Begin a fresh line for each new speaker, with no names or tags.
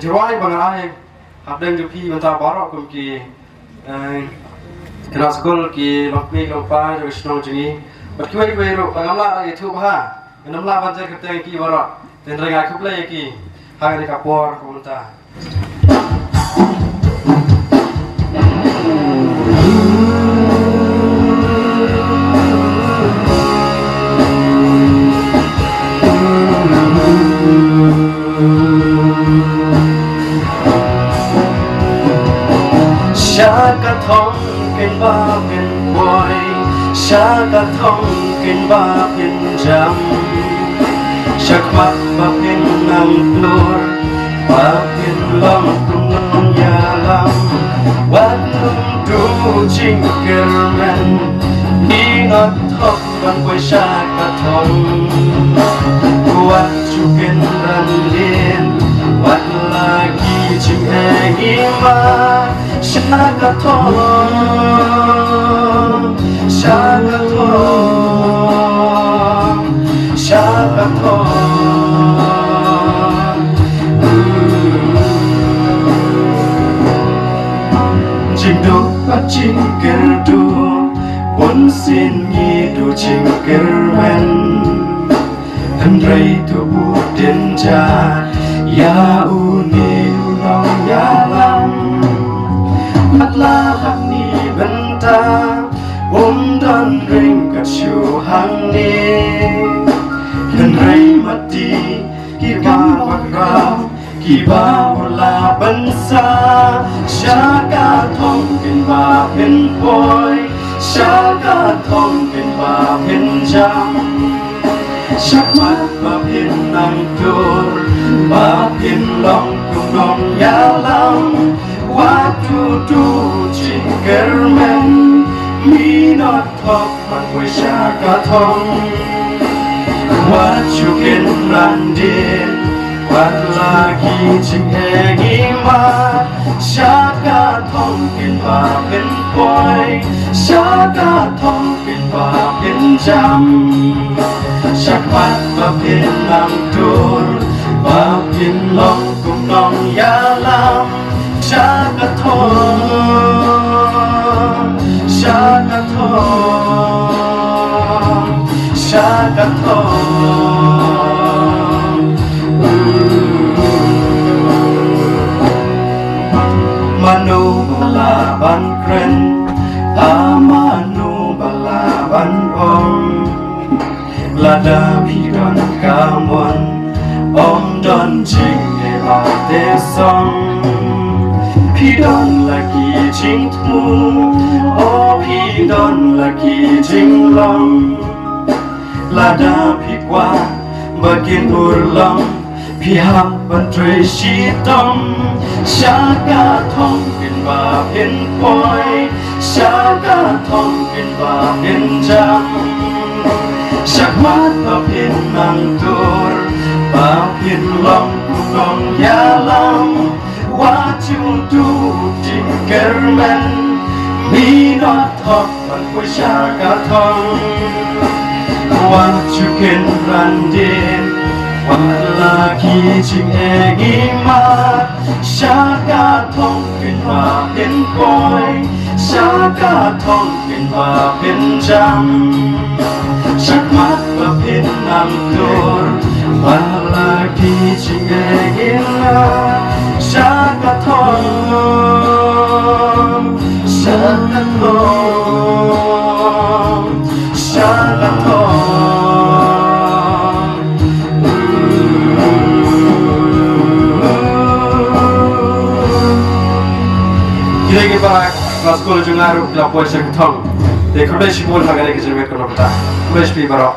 จะร้อยบางอะไรหับเดินจุพี่มันตาบอรอกุมกีคณะสกุลกีลงปีลงป้าจะสนองจริงบัดคิดว่าไปรู้บางน้ำลาอะไรทุบผ้าน้ำลาบันเจกับเตงกีบอรอเต็นรายงานคุบเลยกีหางในกับปอร์กุมตาชากระทงกินบ้าเป็นบ่อยชากระทงกินบ้าเป็นจำชักวัดบ้าเป็นนั่งกลัวบ้าเป็นลมกลุ่มน้องยาลำวัดลุ่มดูจริงเกินมันนี่นอดทบวันไว้ชากระทงวัดจุกันรันเลียนวัดลากีจิมแห่งมาชากระทงชากระทงชากระทงจิงดูปัจจิงเกลดูบนสินยีดูจิงเกลแมนทันไรตัวบูเดินจายาอูนีดูน้องยาลำพัดลาหักนีบันตาผมดันเร่งกับชูหังนี้ทันไรมาดีกี่บ้าวักรากี่บ้าวลาบันซาชากาทองเป็นบาเป็นปอยชากาทองเป็นบาเป็นจำชักมัดบาเป็นนังตัวบาเป็นลองกุมน้องยาลำว่าดูจิงเกอร์แมนมีนอดทบมันไว้ชากาทองว่าจูเกินรันเดียนวัดลากีจิงแหงีมาชากาทองเป็นบาเป็นปอยชากาทองเป็นบาเป็นจำชักมัดบาเป็นลำตัวบาเป็นลองกุมน้องยาลำชากาทองชากาทองชากาทองมโนบลาบันเครนอามานุบลาบันองลาดาพิดอนกามวันอมดอนจิงเอลาเตซองพิดอนละกีจิงทูโอพิดอนละกีจิงลองลาดาพิกว่าบักินอุรลองพิหับบันเทรชีตอมชากาทองเป็นบาเป็นปอยชากาทองเป็นบาเป็นจำชักมัดบาเป็นนังตัวบาเป็นลองกุมน้องยาลำว่าจูดูจิงเกอร์แมนมีนอดทบมันไว้ชากาทองว่าจูเกินรันเดียนวัดลากีจิงแหงีมาชากาทองเป็นบาเป็นปอยชากาทองเป็นบาเป็นจำชักมัดบาเป็นนำตัววัดลากีจิงแหงีมาชากาทองชากาทองชากาทองLagi para kelas sekolah jungaru, lapor saya ketong. Dekor deh sih pun agak lagi jadi mereka nak betah. Best pi baru.